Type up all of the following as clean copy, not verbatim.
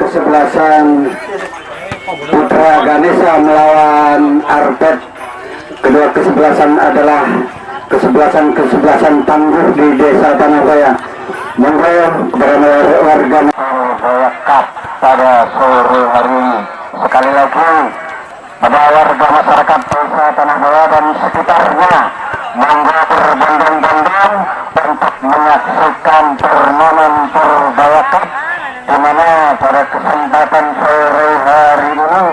kesebelasan Putra Ganesha melawan Arbet. Kedua kesebelasan adalah kesebelasan tangguh di Desa Tanahbaya. Monggo kepada warga Cup pada sore hari ini. Sekali lagi pada warga masyarakat Desa Tanahbaya dan sekitarnya, monggo berbondong-bondong untuk menyaksikan turnamen Purbaya Cup, di mana pada kesempatan sore hari ini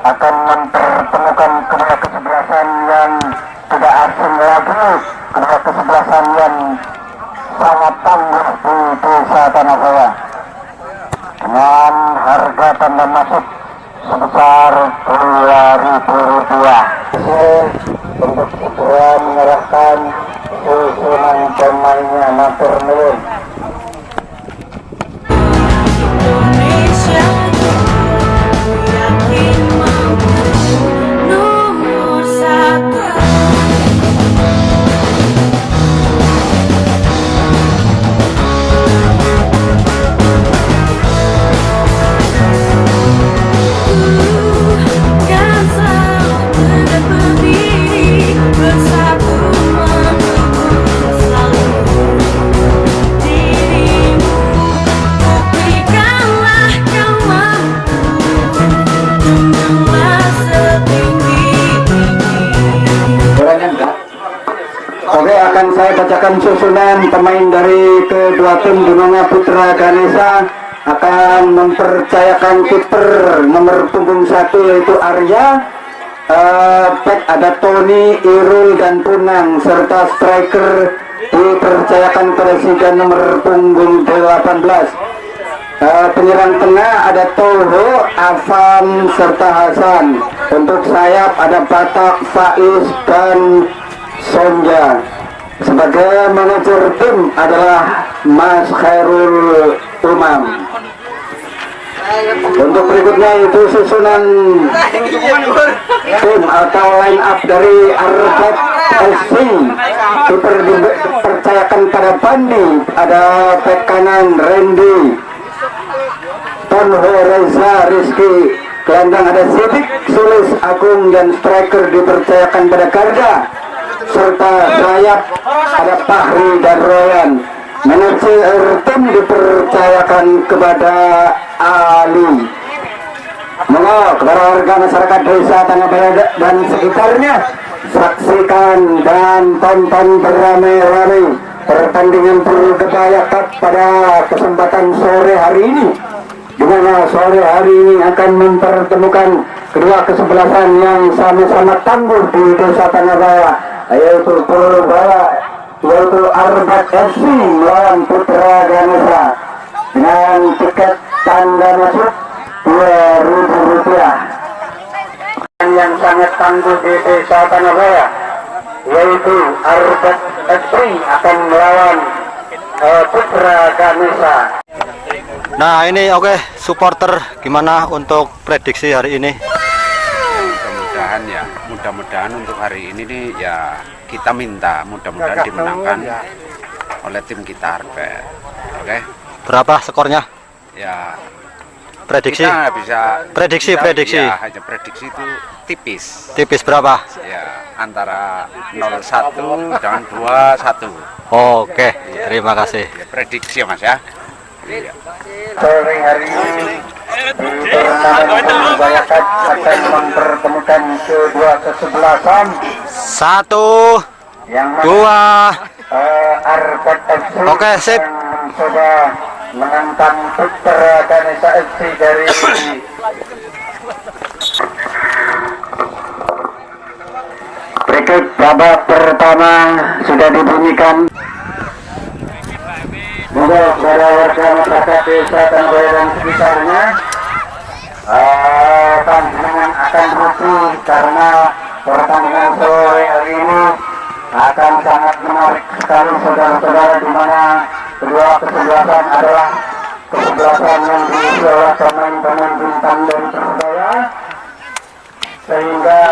akan mempertemukan kedua kesebelasan yang tidak asing lagi, kedua kesebelasan yang sangat tangguh di Desa Tanahbaya, dengan harga tanda masuk sebesar Rp2.000 untuk segera menyerahkan susunan pemainnya. Matur nuwun. Oke, akan saya bacakan susunan pemain dari kedua tim, di mana Putra Ganesha akan mempercayakan kiper nomor punggung 1 yaitu Arya, back ada Tony, Irul dan Punang, serta striker dipercayakan presiden nomor punggung 18. Penyerang tengah ada Toho, Afan serta Hasan. Untuk sayap ada Batak, Faiz dan Sonja. Sebagai manajer tim adalah Mas Khairul Umam. Untuk berikutnya itu susunan tim atau line up dari Arbet FC. Kiper dipercayakan pada Bandi, ada bek kanan Randy, Tonho, Reza, Rizky, gelandang ada Sidik, Sulis, Agung, dan striker dipercayakan pada Garda, serta sayap ada Fahri dan Royan. Manajer tim dipercayakan kepada Ali. Monggo kepada warga masyarakat Desa Tanahbaya dan sekitarnya, saksikan dan tonton beramai-ramai pertandingan Purbaya Cup pada kesempatan sore hari ini, di mana sore hari ini akan mempertemukan kedua kesebelasan yang sama-sama tangguh di Desa Tanahbaya, yaitu Purbaya, yaitu Arbet FC melawan Putra Ganesha, dengan tiket tanda masuk Rp2.000. Yang sangat tangguh di Desa Tanahbaya, yaitu Arbet FC akan melawan Putra Ganesha. Nah ini oke, supporter gimana untuk prediksi hari ini? Mudah-mudahan untuk hari ini nih ya, kita minta mudah-mudahan dimenangkan oleh tim kita Arbet. Oke. Berapa skornya? Ya prediksi. Kita bisa prediksi. Ya, hanya prediksi itu tipis berapa? ya, antara 0-1 dan 2-1. Oke, terima kasih. Ya, prediksi ya Mas ya. Iya. Sore hari ini di turnamen Purbaya Cup akan mempertemukan kedua kesebelasan. 1, 2. Arbet FC. Oke, sip. Sudah menantang Putra Ganesha FC dari berikut babak pertama sudah dibunyikan. Moga para warga masyarakat Desa Tanahbaya dan sekitarnya pertandingan akan rusuh, karena pertandingan sore hari ini akan sangat menarik sekali saudara-saudara, di mana kedua kesebelasan adalah kesebelasan yang diisi oleh pemain-pemain bintang dari Purbaya, sehingga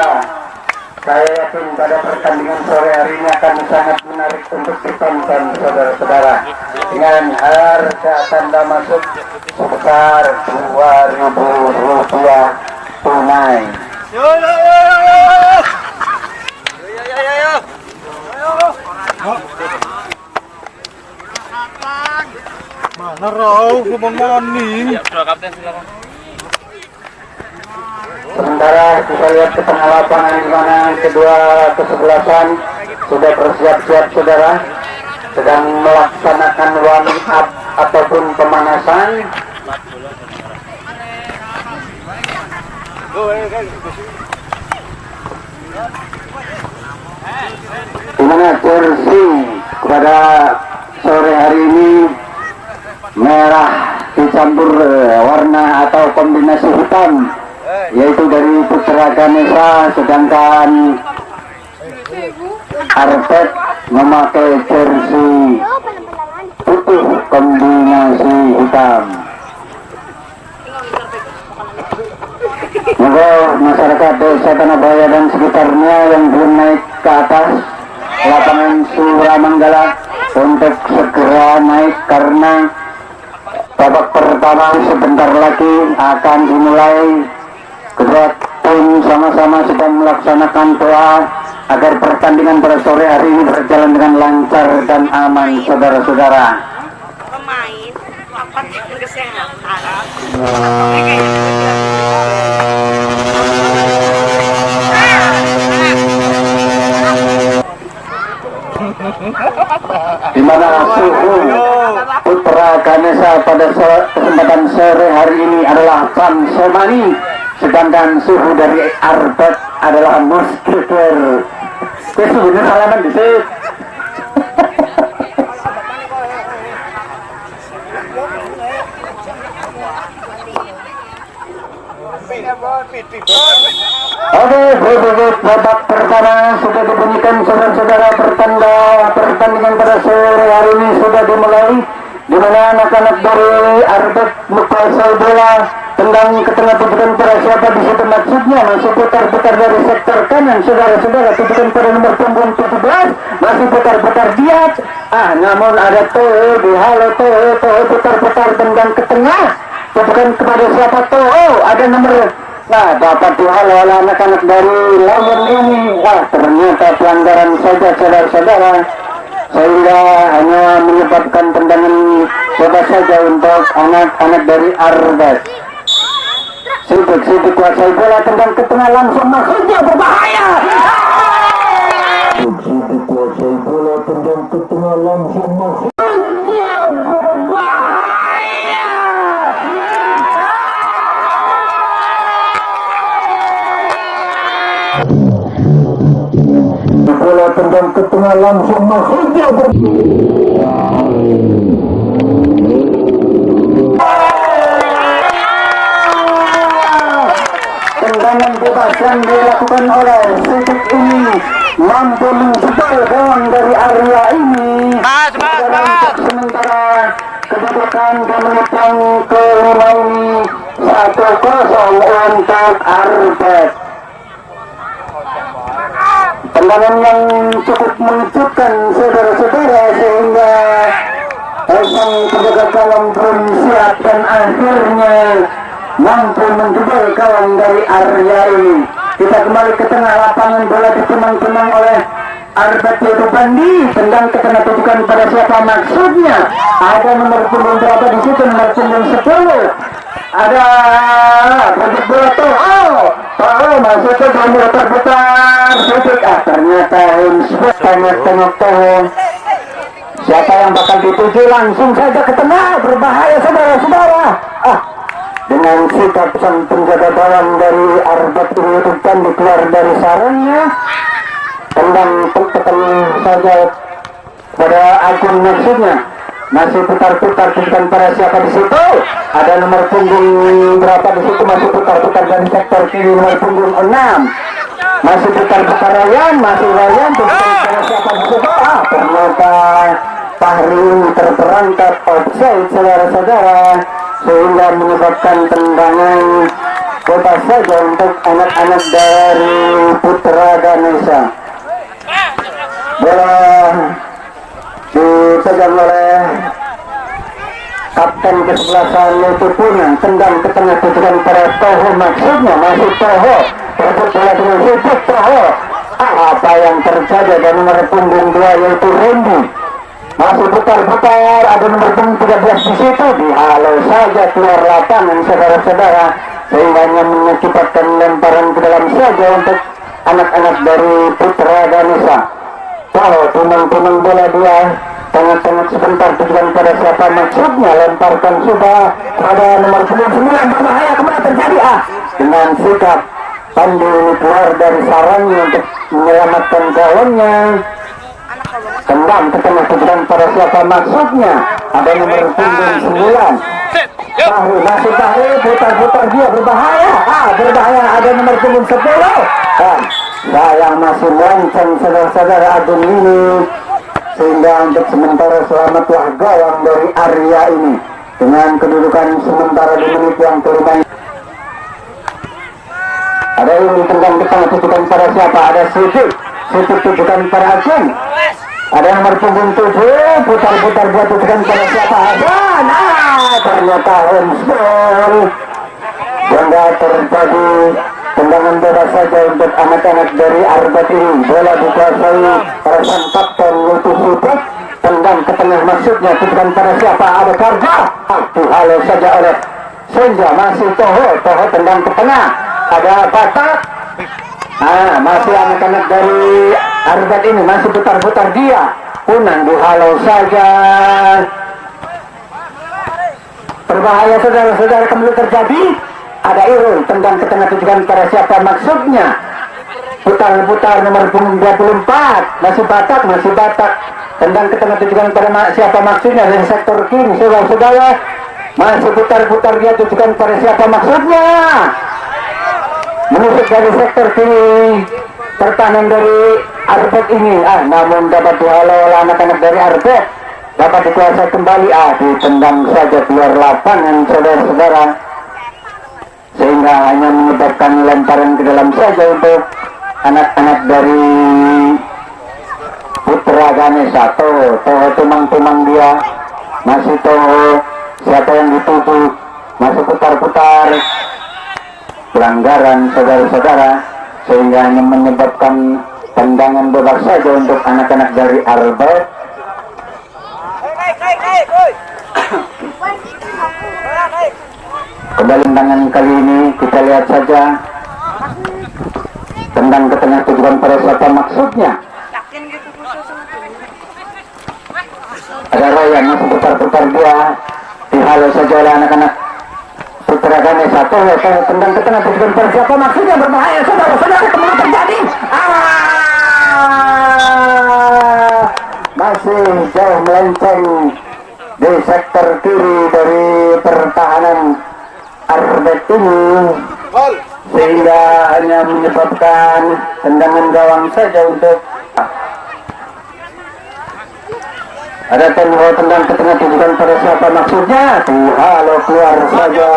Saya yakin pada pertandingan sore hari ini akan sangat menarik untuk ditonton saudara-saudara. Dengan harga tanda masuk sebesar Rp2.000 tunai. Mana rau ngomong mani? Sementara kita lihat ke tengah lapangan di mana kedua kesebelasan sudah bersiap-siap saudara, sedang melaksanakan warm up ataupun pemanasan. Di mana jersey pada sore hari ini merah dicampur warna atau kombinasi hitam, yaitu dari Putra Ganesha, sedangkan Arpet memakai jersey putih kombinasi hitam. Moga masyarakat desa Tanahbaya dan sekitarnya yang belum naik ke atas lapangan Suramanggala untuk segera naik, karena babak pertama sebentar lagi akan dimulai. Kedua tim sama-sama sedang melaksanakan doa agar pertandingan pada sore hari ini berjalan dengan lancar dan aman, saudara-saudara. Pemain dapat kesehatan. Di mana suhu Putra Ganesha pada kesempatan sore hari ini adalah Samsomani, sedangkan suhu dari Arpet adalah Musketer. Kesuhunya salaman di sini. Oke, babak pertama sudah dibunyikan saudara-saudara. Pertandingan pada sore hari ini sudah dimulai, di mana anak-anak dari Arpet menguasai bola, tendang ke tengah, tujukan pada siapa di situ maksudnya, masih putar-putar dari sektor kanan, saudara-saudara, tujukan pada nomor punggung 17, masih putar-putar Diat. Namun ada Toho, halo Toho putar-putar tendang ke tengah, tujukan kepada siapa Toho, ada nomor. Dapat dihalau oleh anak-anak dari lawan ini. Ternyata pelanggaran saja, saudara-saudara, sehingga hanya menyebabkan tendangan bebas saja untuk anak-anak dari Arpet. Sidik kuasai bola, tendang ke tengah, langsung masuknya berbahaya. Sidik kuasai bola, tendang ke tengah, langsung masuk. Bola tendang ke tengah, langsung masuknya tendangan bebas yang dilakukan oleh Sidik ini mampu menjebol gawang dari area ini. Sementara kedudukan di menit yang ke-5 ini 1-0 untuk Arpet. Tendangan yang cukup mengejutkan, saudara-saudara, sehingga sang penjaga gawang belum siap dan akhirnya mampu menjebol gawang dari area ini. Kita kembali ke tengah lapangan, bola ditemang-temang oleh Arpet yaitu Bandi, tendang ke tengah, tujukan pada siapa maksudnya. Ada nomor punggung berapa di situ, nomor punggung 10. Ada bentuk bola Toho masuk ke dalam putar-putar Sidik. Ternyata Hemsworth tengok Toho. Siapa yang bakal dituju, langsung saja ke tengah, berbahaya saudara-saudara. Dengan sikap sang penjaga gawang dari Arpet ini bukan dikeluar dari sarangnya, tendang tekan saja pada Agung maksudnya. Masih putar-putar, bukan pada siapa di situ. Ada nomor punggung berapa di situ, masih putar-putar dari sektor kiri, nomor punggung 6. Masih putar-putar Ryan, bukan pada siapa di situ. Ternyata Fahri terperangkap offside, saudara-saudara, sehingga menyebabkan tendangan bebas saja untuk anak-anak dari Putra Ganesha. Bola dipegang oleh kapten kesebelasan itu Punan, tendang ke tengah tujuan para Toho, maksudnya masih Toho rebut bola dengan sibuk Toho. Apa yang terjadi? Ada nomor punggung 2 yaitu Randy, masih putar-putar, ada nomor punggung 13 di situ, dihalau saja keluar lapangan saudara-saudara, sehingga mengakibatkan lemparan ke dalam saja untuk anak-anak dari Putra Ganesha. Toho tunang-tunang bola dia, tengah-tengah sebentar tujuan pada siapa, maksudnya lemparkan sudah pada nomor 9, berbahaya kemana terjadi dengan sikap Pandu keluar dari sarangnya untuk menyelamatkan gawangnya, tendang ke tengah tujuan pada siapa, maksudnya ada nomor punggung 9 Tahu, masih tahu, putar-putar dia, berbahaya, berbahaya, ada nomor punggung 10 sayang masih melancang saudara-saudara Agung ini, sehingga untuk sementara selamatlah gawang dari Arya ini dengan kedudukan sementara di menit yang kelima. Ada yang ditendang ke tengah tujukan pada siapa, ada Sidik tujukan pada Agung, ada nomor punggung 7 putar-putar buat tujukan pada siapa, Hasan, ternyata handball, sehingga terjadi tendangan bebas saja untuk anak-anak dari Arbat ini. Bola dikuasai para sang kapten yaitu Sidik, tendang ke tengah maksudnya tujukan pada siapa, ada Karja, dihalau saja oleh Senja, masih Toho tendang ke tengah, ada Batak, masih anak-anak dari Arbat ini masih putar-putar dia, Punan dihalau saja, berbahaya saudara-saudara, kembali terjadi, ada Irul, tendang ke tengah tujuan pada siapa, maksudnya putar-putar nomor punggung 24, masih Batak, tendang ke tengah tujuan pada siapa, maksudnya dari sektor kiri saudara-saudara, masih putar-putar dia tujukan pada siapa, maksudnya menusuk dari sektor kiri pertahanan dari Arbet ini, namun dapat dihalau oleh anak-anak dari Arbet, dapat dikuasai kembali, ditendang saja keluar lapangan saudara-saudara, sehingga hanya menyebabkan lemparan ke dalam saja untuk anak-anak dari Putra Ganesha. Toho tumang-tumang dia, masih Toho, siapa yang dituju, masih putar-putar, pelanggaran saudara-saudara, sehingga hanya menyebabkan tendangan bebas saja untuk anak-anak dari Arbet. Kembali tendangan kali ini kita lihat saja, tendang ke tengah tujuan pada siapa, maksudnya ada Royan masih putar-putar dia, dihalau saja oleh anak-anak Putra Ganesha. Tendang ke tengah tujuan pada siapa, maksudnya berbahaya saudara-saudara, kembali terjadi, masih jauh melenceng di sektor kiri dari pertahanan Arbet ini, sehingga hanya menyebabkan tendangan gawang saja untuk ada tendang ke tengah tujuan pada siapa, maksudnya dihalau keluar saja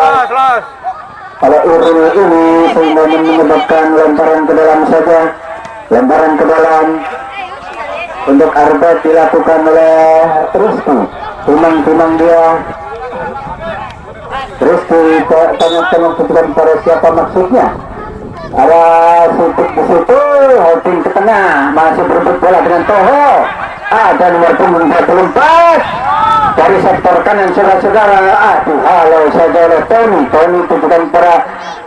oleh Irul ini, sehingga menyebabkan lemparan ke dalam saja, lemparan ke dalam untuk Arbet dilakukan oleh Rizky, tumang-tumang dia, Rizky tengah-tengah tujuan pada siapa, maksudnya ada Sidik di situ, holding ke tengah, masih berebut bola dengan Toho, ada nomor punggung 24 dari sektor kanan saudara-saudara, dihalau saja oleh Tony tujuan pada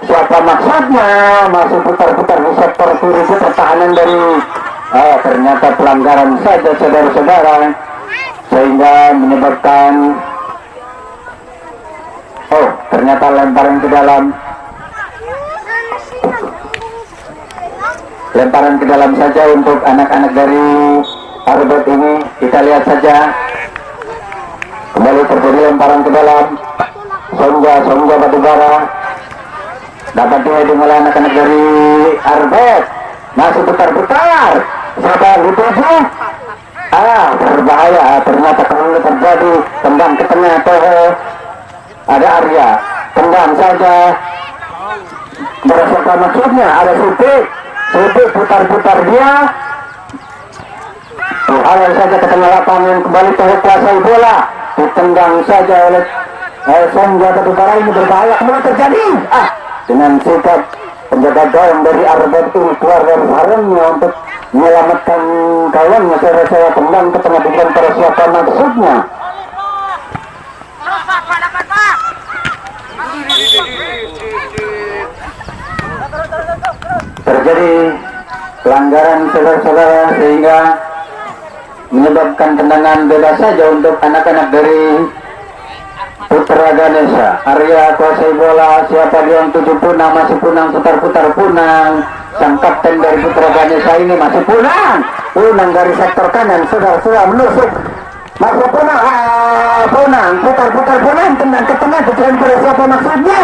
siapa, maksudnya masih putar-putar di sektor kiri pertahanan dari ternyata pelanggaran saja saudara-saudara, sehingga menyebabkan ternyata lemparan ke dalam, lemparan ke dalam saja untuk anak-anak dari Arbet ini. Kita lihat saja, kembali terjadi lemparan ke dalam, Sonja Batubara dapat dihading oleh anak-anak dari Arbet, masih putar-putar, siapa yang dituju, berbahaya, ternyata kembali terjadi, tendang ke tengah Toho, ada Arya, tendang saja, Berapa maksudnya? Ada Supi putar-putar dia. Halau saja ke tengah lapangan, kembali kuasai bola, ditendang saja oleh Songga, tapi barang ini berbahaya kembali terjadi. Dengan sikap penjaga gawang dari Arbet ini keluar dari sarangnya untuk menyelamatkan kawannya, saya tendang ke tengah, bukan pada siapa maksudnya. Terjadi pelanggaran saudara-saudara sehingga menyebabkan tendangan bebas saja untuk anak-anak dari Putra Ganesha. Arya kuasai bola, siapa dia yang 7 punang, masih punang, putar-putar punang. Sang kapten dari Putra Ganesha ini masih punang dari sektor kanan, saudara-saudara menusuk, masuk punang, putar-putar punang, tendang ke tengah, tujuan pada siapa maksudnya?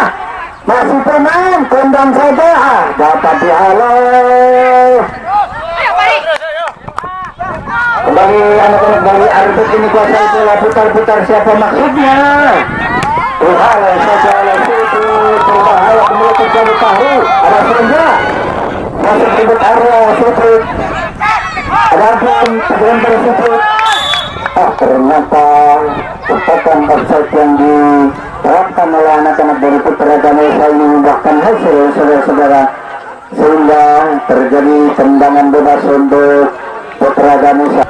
Masih punang, tendang saja, dapat dihalau. Kembali anak-anak dari Arbet ini kuasai bola, putar-putar siapa maksudnya? Halau saja oleh situ, berbahaya kembali terjadi tahu. Ada Songga masuk ribut area situ. Ada pun tujuan pada situ. Ternyata ucapan offside yang diterapkan oleh anak-anak dari Putra Ganesha ini membuahkan hasil, saudara-saudara, sehingga terjadi tendangan bebas untuk Putra Ganesha.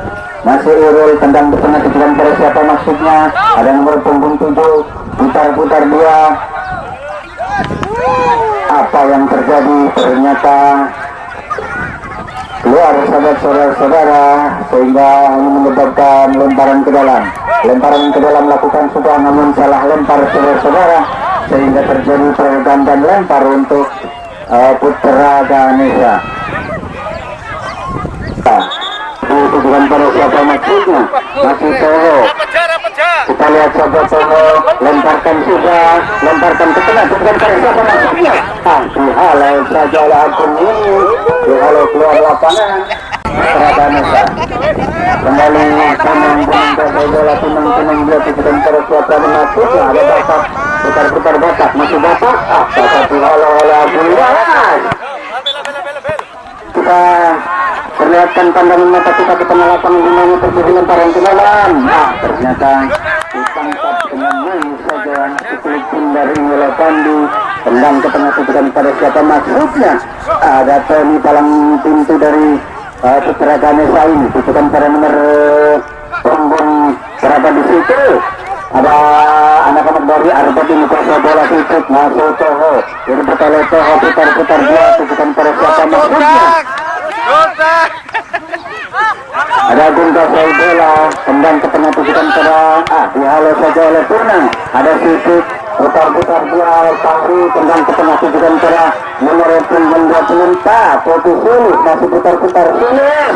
Masih Irul tendang ke tengah, tujuan pada siapa maksudnya? Ada nomor punggung 7, putar-putar dia. Apa yang terjadi? Ternyata keluar saudara-saudara, sehingga ini menyebabkan lemparan ke dalam lakukan sudah, namun salah lempar saudara-saudara, sehingga terjadi pergantian lempar untuk Putra Ganesha. Tujuan pada siapa maksudnya? Masih Toho. Kita lihat saja Toho lemparkan ke tengah, tujuan pada siapa maksudnya? Dihalau saja oleh akun ini, dihalau keluar lapangan. Putra Ganesha kembali punang bola, punang dia, tujuan pada siapa maksudnya? Ada Batak, putar-putar Batak, masih Batak, Batak dihalau oleh akun ini. Kita perlihatkan pandangan mata kita ke tengah lapangan, di mana terjadi lemparan ke dalam. Ternyata ditangkap dengan manis saja sekelipin dari Wela Pandu, tendang ke tengah, tujuan pada siapa maksudnya? Ada Tony palang pintu dari Putra Ganesha ini, tujuan pada nomor punggung berapa di situ? Ada anak-anak dari Arbet ini kuasai bola, tutup masuk Toho, jadi bertolak Toho, putar-putar dia, tujuan pada siapa maksudnya? Ada Agung kuasai bola, tendang ke tengah, tujuan pada dihalau saja oleh Purnang. Ada Sipit, putar-putar dia, Fahri, tendang ke tengah, tujuan pada nomor punggung 24, fokus sulit, masih putar-putar sulit.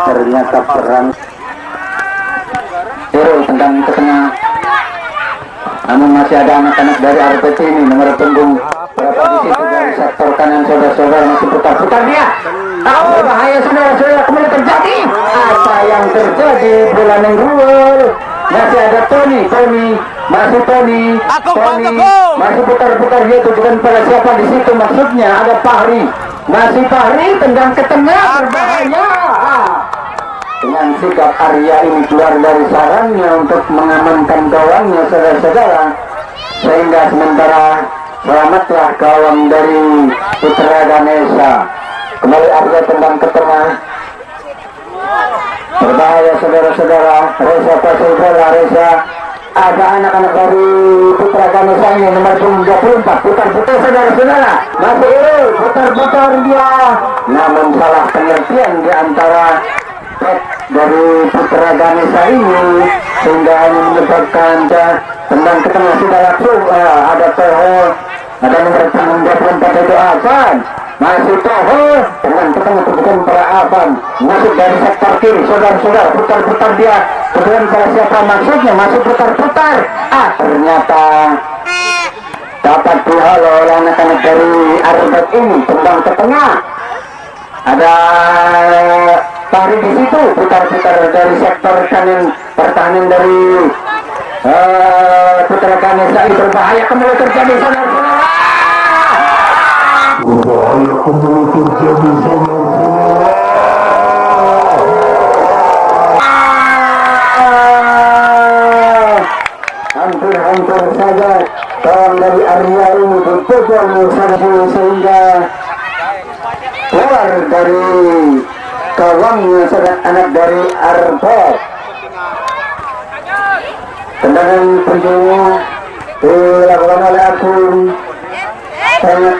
Ternyata perang Irul tendang ke tengah, namun masih ada anak-anak dari Arbet ini, nomor punggung berapa di situ dari sektor kanan, saudara-saudara, masih putar-putar dia. Berbahaya, saudara-saudara, kembali terjadi. Apa yang terjadi? Bola nenggul. Masih ada Tony, masih putar-putar dia, tujuan pada siapa di situ maksudnya? Ada Fahri, masih Fahri, tendang ke tengah, berbahaya. Dengan sikap Arya ini keluar dari sarangnya untuk mengamankan gawangnya, saudara-saudara, sehingga sementara selamatlah gawang dari Putra Ganesha. Kembali Arya tendang ke tengah, berbahaya, saudara-saudara. Reza kuasai bola, Reza. Ada anak-anak dari Putra Ganesha ini, nomor 24, putar-putar, saudara-saudara, masih Irul, putar-putar dia, namun salah pengertian di antara dari Putra Ganesha ini, sehingga ini menyebabkan tendang ke tengah sudah langsung. Ada Toho, ada nomor 24 itu Afan, masih Toho, tendang ke tengah, bukan para Afan, masuk dari sektor kiri, saudara-saudara, putar-putar dia, kemudian pada siapa maksudnya? Masih putar-putar. Ternyata dapat dihalau oleh anak-anak dari Arbet ini, tendang ke tengah. Ada Fahri di situ, putar-putar dari sektor kanan, pertahanan dari Putra Ganesha ini berbahaya, kembali terjadi, saudara-saudara. Berbahaya kembali terjadi hampir saja kawan dari Arya ini berpukul sehingga keluar dari kawannya saudara anak dari Arbet. Tendangan penjuru dilakukan oleh akun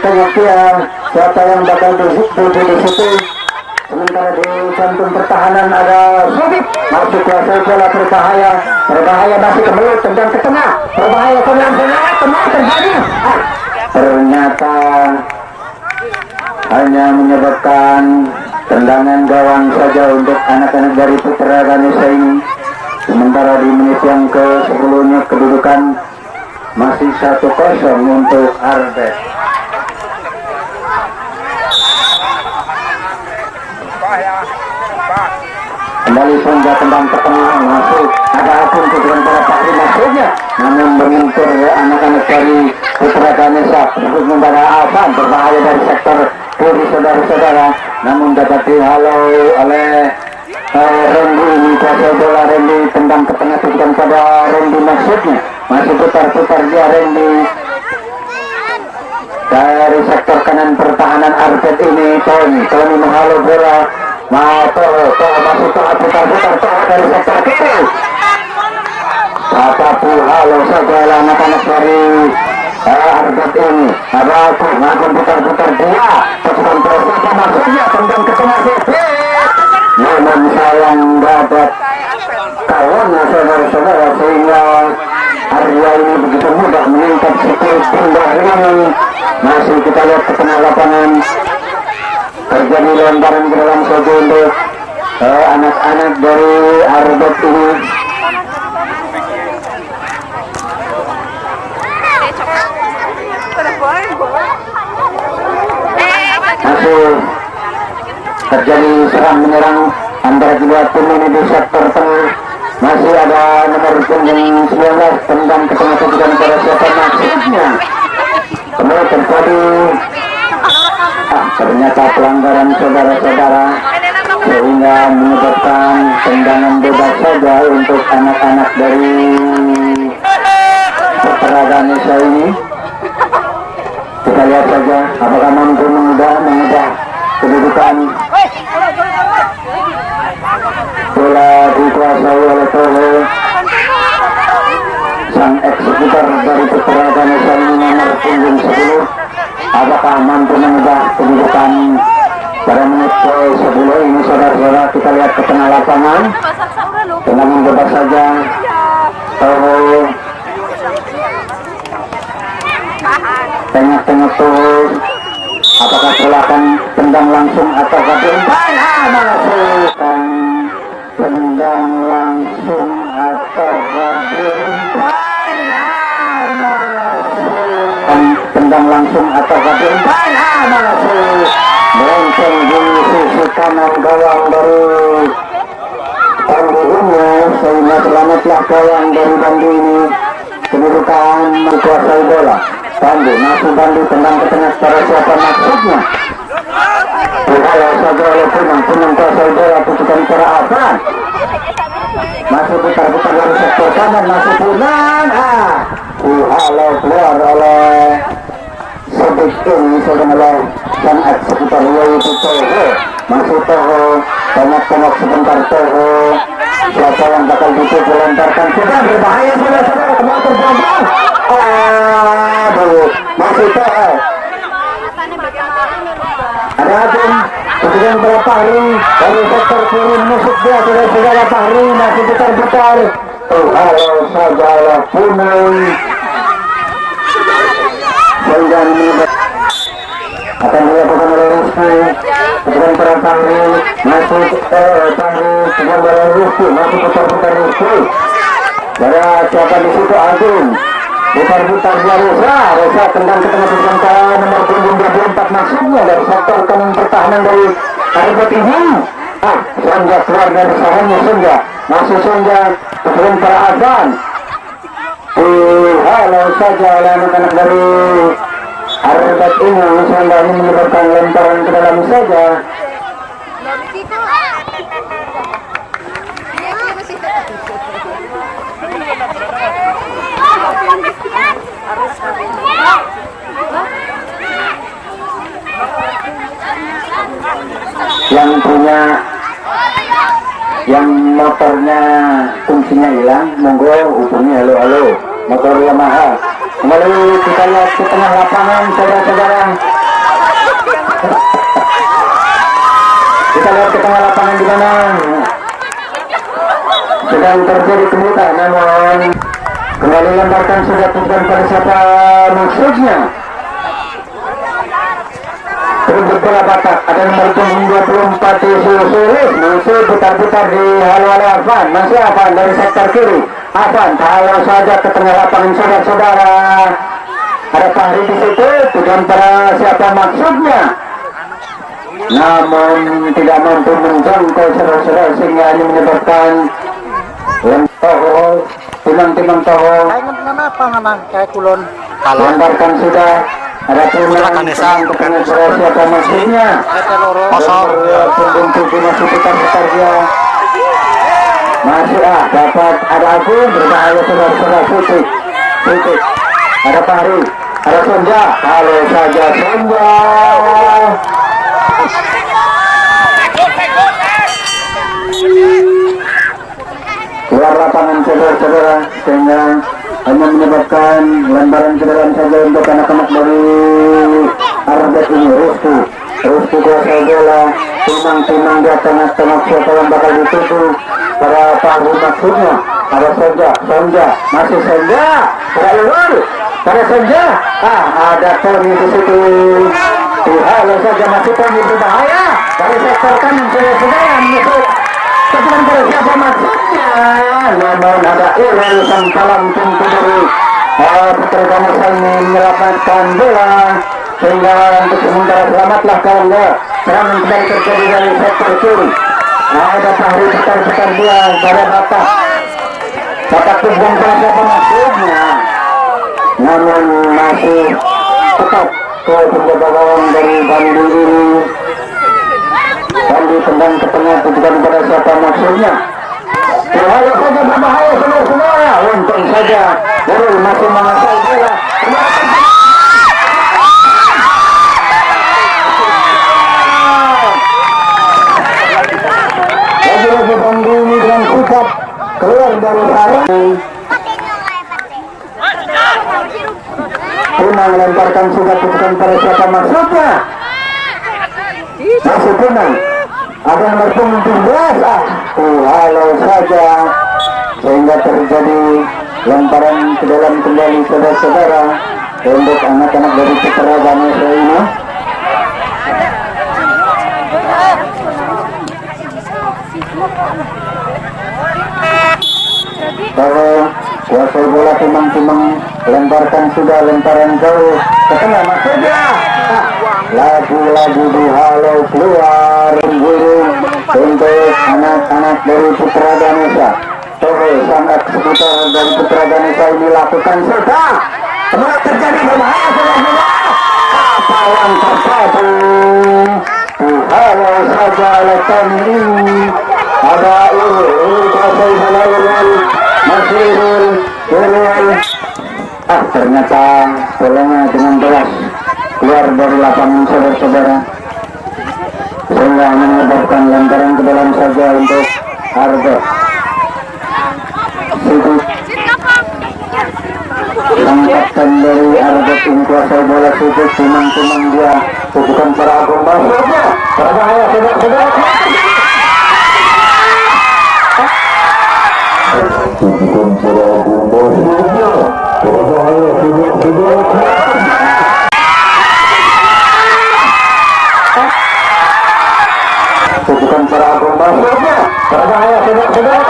tengok dia siapa yang bakal duduk di situ. Sementara di jantung pertahanan ada Sudik masuk kuasai bola berbahaya masih kembali tendang ke tengah berbahaya tendang terjadi ternyata hanya menyebabkan tendangan gawang saja untuk anak-anak dari Putra Ganesha ini. Sementara di menit yang ke-10-nya kedudukan masih 1-0 untuk Arbet. Kembali Sonja tendang ke tengah masuk ada akun kemudian para Pakri masuknya namun menyentuh anak-anak dari Putra Ganesha untuk membawa Afan berbahaya dari sektor kiri saudara-saudara namun dapat dihalau oleh Randy ini kuasai bola Randy tendang ke tengah kemudian pada Randy masuknya masih putar-putar dia Randy dari sektor kanan pertahanan Arbet ini Tony menghalau bola masih putar-putar dari sektor kiri tapi halau saja anak-anak dari Arbet ini ada aku makin putar-putar dia pasukan Persija masuknya tendang ke tengah namun sayang dapat kawannya saudara-saudara sehingga Arya ini begitu mudah meningkat speed pindah ini masih kita lihat ke tengah lapangan terjadi lemparan ke dalam saja untuk anak-anak dari Arbet ini masih terjadi serang menyerang antara kedua tim ini di sektor tengah masih ada nomor punggung 19 tendang ke tengah kemudian pada siapa maksudnya kemudian terjadi ternyata pelanggaran saudara-saudara sehingga menyebabkan tendangan bebas saja untuk anak-anak dari Putra Ganesha ini. Kita lihat saja apakah mampu mengubah kedudukan. Bola dikuasai oleh Toho sang eksekutor dari Putra Ganesha ini nomor punggung 10. Apakah mampu mengubah kedudukan pada menit ke-10 ini saudara-saudara. Kita lihat ke tengah lapangan tendangan bebas saja Toho tengok terus apakah silakan tendang langsung atau masukkan tendang langsung atau tendang langsung atau melonceng di sisi kanan gawang dari Bandu sehingga selamatlah gawang dari Bandu ini kedudukan menguasai bola. Bandu tendang ke tengah pada siapa maksudnya dihalau saja oleh Punang kuasai bola putusan para Afan masih putar-putar dari sektor kanan masih Punang dihalau keluar oleh Sudik ini saudara sang eksekutor yaitu Toho masih Toho tengok sebentar Toho siapa yang bakal dituju lemparkan sudah berbahaya saudara-saudara kembali terjadi masih Toho ada Agung kemudian berapa hari dari sektor kiri musik dia saudara-saudara Fahri masih putar-putar halau saja oleh Punang sehingga akan dilakukan oleh Rizky kemudian para Fahri masuk Fahri kemudian oleh Rizky masih putar-putar Rizky pada siapa di situ Agung putar-putar dia Reza tendang ke tengah tersangka nomor punggung 24 maksudnya dari sektor kanan pertahanan dari Arbet ini Sonja keluar dari sarangnya Sonja masih Sonja kemudian para Azan halau saja oleh anak-anak dari Arbet ini seandainya menyebabkan lemparan ke dalam saja. Yang punya, yang motornya fungsinya hilang, monggo hubungi. Halo motor Yamaha. Kembali kita lihat ke tengah lapangan, saudara-saudara. Kita lihat ke tengah lapangan di mana sedang terjadi keributan, namun kembali lemparkan sudah bukan pada siapa maksudnya. Terus berbola batak, ada nomor punggung 24 Sulis, masih putar-putar di halo-halo Afan, masih Afan dari sektor kiri. Afan, kalau saja ke tengah lapangan saudara-saudara. Ada Fahri di situ, bukan pada siapa maksudnya. Namun tidak mampu menjangkau saudara-saudara sehingga ini menyebabkan Toho, timang-timang Toho. Kayak kulon. Lemparkan sudah. Ada Putra Ganesha ke tengah saudara siapa maksudnya. Kosong. Punggung tujuh masih putar-putar dia. Masih dapat ada Agung, berbahaya saudara-saudara. Putih ada Fahri, ada Sonja. Kalau saja Sonja keluar lapangan saudara-saudara, sehingga hanya menyebabkan lemparan ke dalam saja untuk anak-anak dari Arbet ini. Rusku kuasai bola, timang-timang dia tengah-tengah siapa yang bakal dituju pada Fahri maksudnya. Ada Sonja, masih Sonja, pada Sonja. Ada Tony di situ. Halo saja masih Tony berbahaya dari sektor kanan saudara-saudara menyebut kemudian pada siapa maksudnya. Namun ada Irel sang kalam tentu dari Putra Ganesha ini menyelamatkan bola, sehingga untuk sementara selamatlah kawannya. Serangan kembali terjadi dari sektor kiri. Ada Fahri putar-putar dia pada batak punggung pada siapa maksudnya. Namun masih tetap ke penjaga gawang dari Bandi ini. Bandi tendang ke tengah, tujuan pada siapa maksudnya. Terlalu saja berbahaya saudara-saudara. Untung saja Nurul masih menguasai bola. Lagi-lagi Bandi ini dengan sikap keluar dari sarang. Punang lemparkan sudah, tujuan pada siapa maksudnya. Masih Punang. Ada nomor punggung 17. Halo saja, sehingga terjadi lemparan ke dalam kembali saudara-saudara untuk anak-anak dari Putra Ganesha ini. Kalau kuasai bola timang-timang, lemparkan sudah, lemparan jauh ke tengah maksudnya. Lagu-lagu di halo keluar burung untuk anak-anak dari Putra Ganesha. Sangat seputar dari Putra Ganesha ini lakukan sudah. Kemudian terjadi berbahaya saudara-saudara. Apa yang terjadi? Halo saja letan ini. Ada kuasai bola masih ternyata bolanya dengan deras keluar dari lapangan saudara-saudara, sehingga menyebabkan lemparan ke dalam saja untuk Arbet. Sang kapten dari Arbet ini kuasai bola sudut, timang-timang dia bukan para Agung maksudnya. Berbahaya saudara-saudara. Bukan para Agung maksudnya. Berbahaya saudara-saudara. Bukan para Agung maksudnya. Berbahaya saudara-saudara.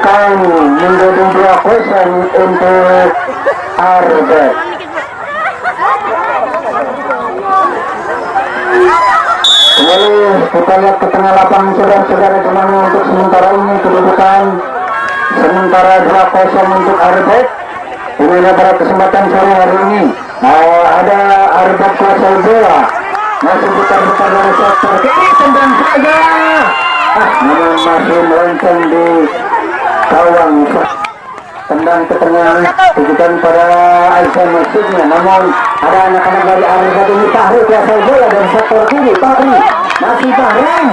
akan menjadi 2-0 untuk Arbet. Kembali kita lihat ke tengah lapangan saudara-saudara, di mana untuk sementara ini kedudukan sementara 2-0 untuk Arbet. Ini pada kesempatan sore hari ini ada Arbet kuasai bola, masih putar-putar dari sektor kiri, tendang saja. Namun masih melenceng di gawang. Tendang ke tengah, tujukan pada Aisyah maksudnya. Namun ada anak-anak dari Arbet ini tahu kuasai bola dari sektor kiri. Tapi masih bareng,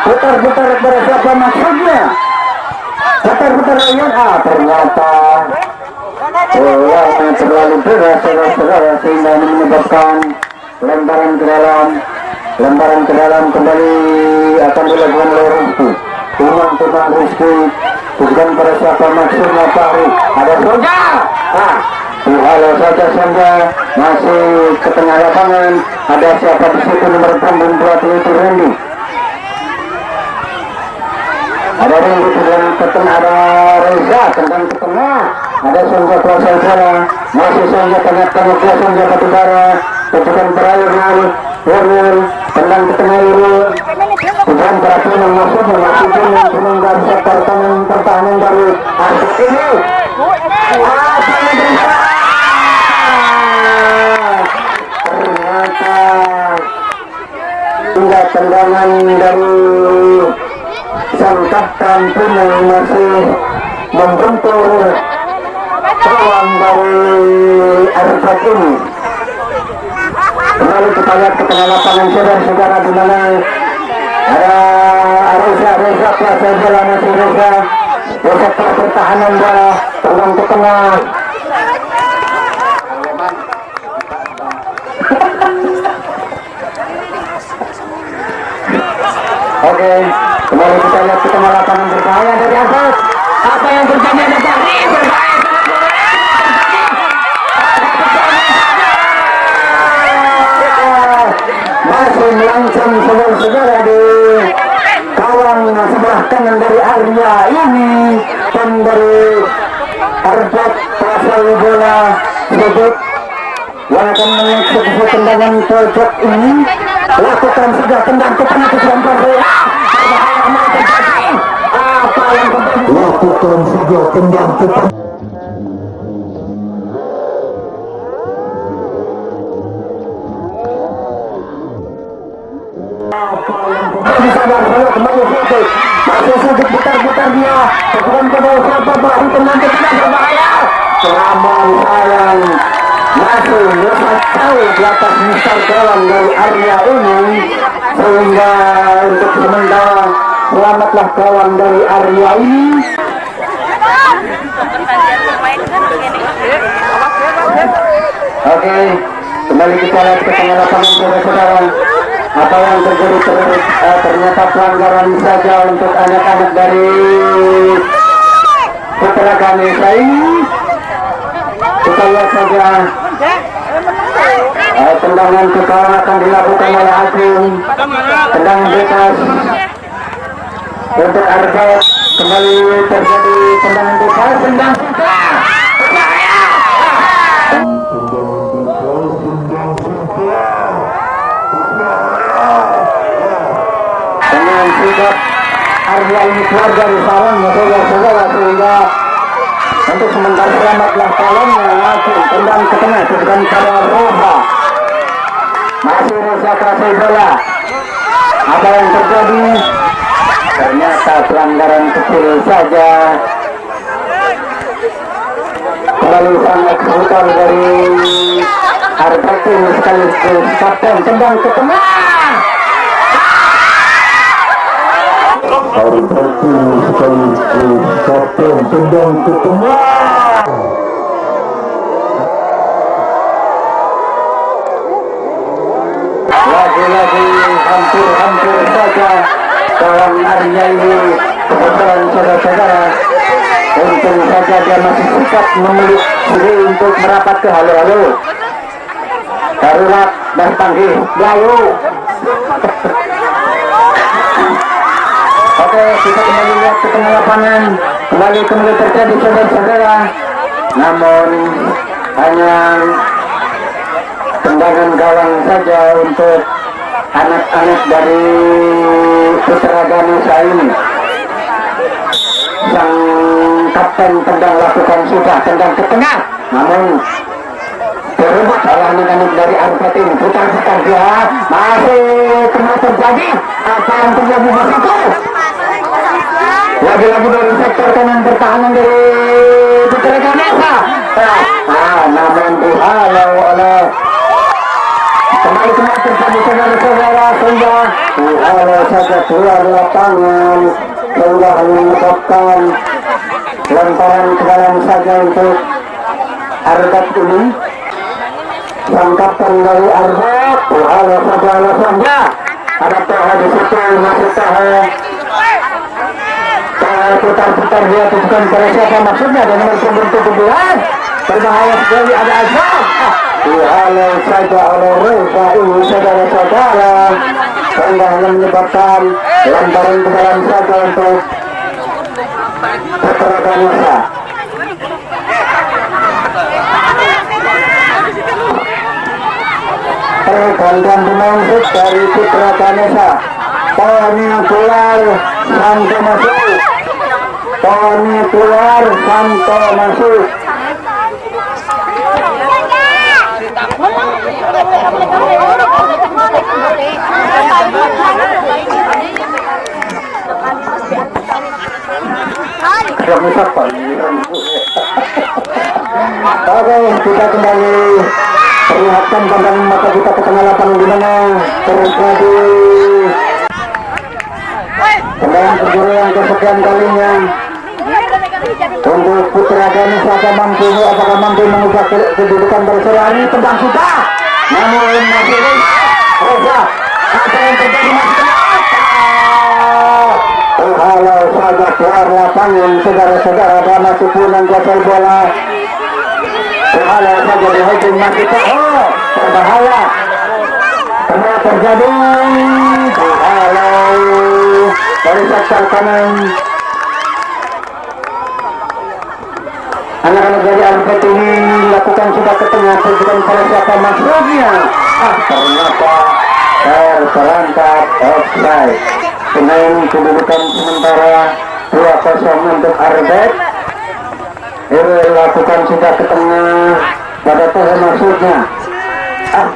putar-putar pada siapa maksudnya. Putar-putar ayat, ternyata bola yang terlalu deras saudara-saudara, sehingga ini menyebabkan lemparan ke dalam kembali akan dilakukan oleh Rizky. Tumang Rizky, bukan pada siapa maksudnya Fahri. Ada Sonja, halo saja Sonja, masih ke tengah lapangan. Ada siapa di situ, nomor punggung 2 itu Randy. Ada Randy dan ke tengah, ada Reza tendang ke tengah. Ada Sonja kuasai bola, masih Sonja tengah-tengah ke Sonja Batubara. Tujukan terakhir Nurul, tendang ke tengah Nurul. Tujuan terakhir yang maksudnya masih Gunung dari sektor pertahanan dari Arbet ini. Ternyata hingga tendangan dari sang kapten pun yang masih membentur kawan dari Arbet ini. Kembali kita lihat ke tengah lapangan saudara-saudara, di mana ada Reza kuasai bola, masih Reza di sektor pertahanan bola, tendang ke tengah. Oke, kembali kita lihat ke tengah lapangan, berbahaya dari atas. Apa yang terjadi ada Fahri, berbahaya. Masih melancong saudara-saudara di gawang sebelah kanan dari Arya ini, dan dari Arbet kuasai bola Sebut yang akan mengeksekusi tendangan pojok ini. Lakukan sudah, tendang ke tengah, tujuan bola. Apa yang terjadi? Lakukan sudah, tendang ke tengah. Masih sedikit putar-putar dia, kemudian ke bawah siapa, baru tenang ke tengah, berbahaya. Namun sayang, masih lepas jauh di atas misal gawang dari Arya ini, sehingga untuk sementara selamatlah gawang dari Arya ini. Oke, kembali kita lihat ke tengah lapangan saudara-saudara. Apa yang terjadi ternyata pelanggaran saja untuk anak-anak dari Putra Ganesha ini. Kita lihat saja tendangan ke bawah akan dilakukan oleh Agung. Tendangan bebas untuk Arbet. Kembali terjadi tendangan bebas, tendang sudah. Dengan sikap Arya ini keluar dari sarangnya saudara-saudara, sehingga untuk sementara selamatlah kawannya. Langsung tendang ke tengah, tujukan pada Reza. Masih Reza kuasai bola. Apa yang terjadi? Ternyata pelanggaran kecil saja. Kembali sang eksekutor dari Arbet ini sekaligus kapten, tendang ke tengah. Arbet ini sekaligus kapten, tendang ke tengah. Lagi-lagi hampir saja kawan Arya ini kebetulan saudara-saudara. Untung saja dia masih sikap memeluk diri untuk merapat ke halo-halo. Darurat dan panggil Bayu. Oke, kita kembali lihat ke tengah lapangan. kembali terjadi saudara-saudara, namun hanya tendangan gawang saja untuk anak-anak dari Putra Ganesha ini. Sang kapten tendang lakukan sudah tendang ke tengah, namun berebut oleh anak-anak dari Arfet ini. Putar-putar dia, masih kena terjadi apa yang terjadi di situ. Lagi-lagi dari sektor kanan pertahanan dari Putra Ganesha. Namun dihalau oleh kembali terjadi saudara-saudara, sehingga dihalau saja keluar lapangan, sehingga menyebabkan lemparan ke dalam saja untuk Arbat ini. Sang kapten dari Arbat dihalau saja alasannya ada Taha di situ, masih Taha putar-putar dia tujukan pada siapa maksudnya, dan nomor 17 berbahaya sekali, ada Azam. Dihalau saja oleh Reza ini saudara-saudara, sehingga hanya menyebabkan lemparan ke dalam saja untuk Putra Ganesha. Gantian pemain dari Putra Ganesha. Tony keluar, Santo masuk. Tony keluar, Santo masuk. Oke, kita kembali perlihatkan pandangan mata kita ke tengah lapangan, di mana terjadi tendangan penjuru yang kesekian kalinya untuk Putra Ganesha. Apakah mampu mengubah kedudukan bersama ini? Tendang sudah, namun masih Reza, apa yang terjadi masih kenapa? Kalau saja keluar lapangan saudara-saudara, dan masih pulang kuasai bola. Kalau saja di hujung masih berbahaya. Pernah terjadi kalau dari sektor kanan anak-anak dari Arfet ini lakukan sudah ke tengah, tujuan pada siapa maksudnya. Ternyata terperangkap offside. Dengan kedudukan sementara 2-0 untuk Arfet. Lakukan sudah ke tengah, pada Tuhan maksudnya.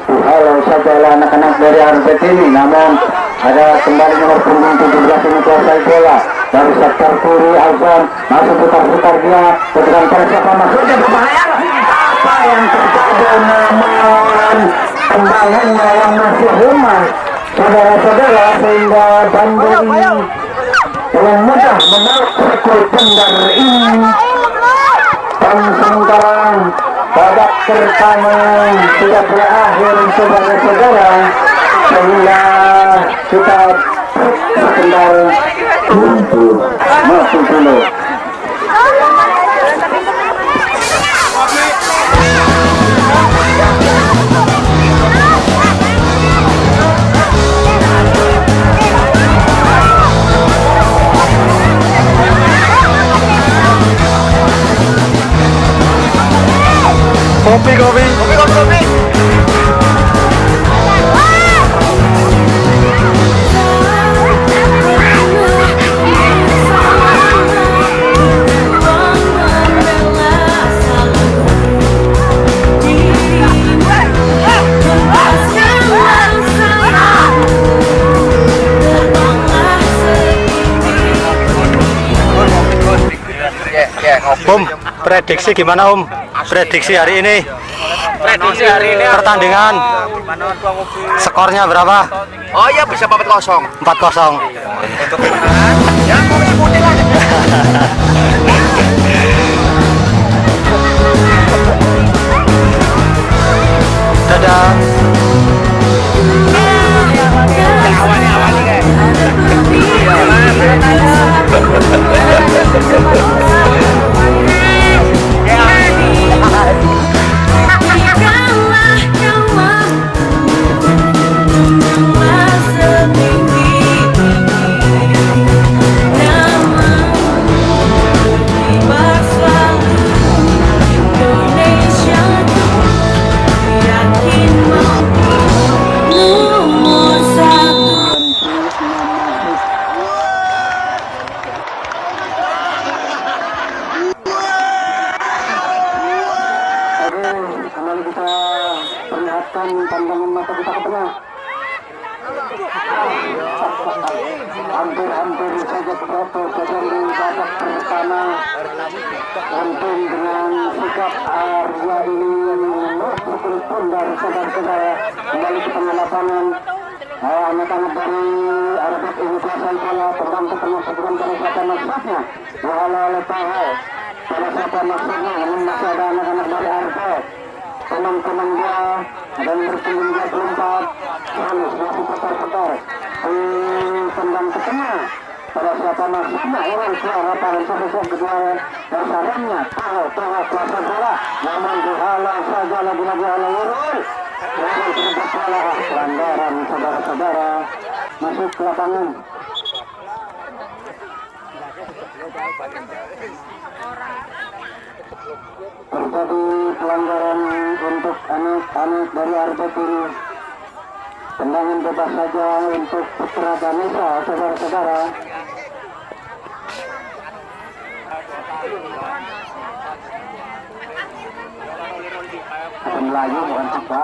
Halau saja anak-anak dari Arfet ini, namun ada kembali nomor punggung 17 ini kuasai bola dari sektor kiri. Azam masuk putar-putar dia, putusan pada siapa maksudnya, berbahaya. Apa yang terjadi, namun tembalannya yang masih lemah saudara-saudara, sehingga Bandung yang mudah menarik rekor Bandar ini. Dan sementara babak pertama sudah berakhir saudara-saudara, sehingga kita sebentar untuk masuk dulu. Kopi. Prediksi gimana Om? Prediksi hari ini? Pertandingan skornya berapa? Oh iya, bisa 4-0. 4-0. Untuk kemenangan ya mau ikutin aja. Dadah. Awalnya guys. Raja Pidato sedang di babak pertama. Untung dengan sikap Arya ini mukul pundar saudara-saudara kembali ke tengah lapangan. Anak-anak dari Arbet ini kuasai bola, tendang ke tengah sebelum pada siapa maksudnya wahala oleh Paul pada siapa maksudnya, namun masih ada anak-anak dari Arbet teman-teman dia dan bertunggung dia berempat terus masih putar-putar tendang ke tengah pada siapa maksudnya orang suara lapangan sebesar kedua dasarnya Paul kuasa bola namun dihalau saja lagi-lagi oleh Wirul. Pelanggaran saudara-saudara masuk ke lapangan. Terjadi pelanggaran untuk anak-anak dari Arbet ini. Tendangan bebas saja untuk Putra Ganesha saudara-saudara. Melayu bukan kita.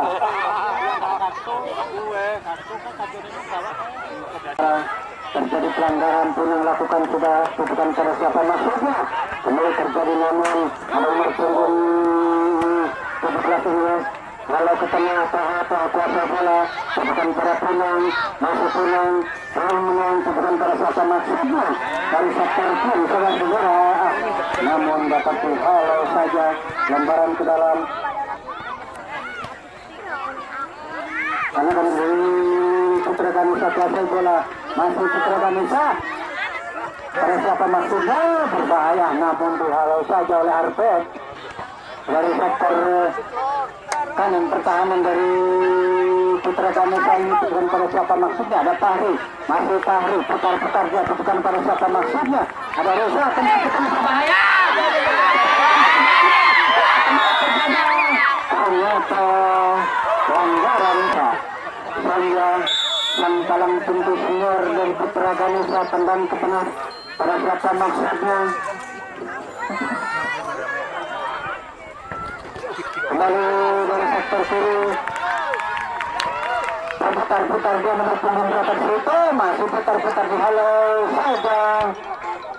Terjadi pelanggaran pun yang lakukan sudah bukan pada siapa maksudnya. Kembali terjadi namun ada nomor punggung 17 ini lalu ke tengah kuasa bola bukan pada Punang masuk Punang menang bukan pada siapa maksudnya dari sektor pun saudara-saudara namun dapat dihalau saja lembaran ke dalam. Karena kan Putra Ganesha kuasai bola masih Putra Ganesha pada siapa maksudnya berbahaya namun dihalau saja oleh Arbet dari sektor kanan pertahanan dari Putra Ganesha ini bukan pada siapa maksudnya ada Fahri masih Fahri putar-putar dia bukan pada siapa maksudnya ada Reza tendang berbahaya ternyata pelanggaran saya yang dalam pintu senior dari Putra Ganesha tendang ke tengah pada siapa maksudnya kembali dari sektor kiri putar-putar dia nomor punggung berapa di situ masih putar-putar dihalau saja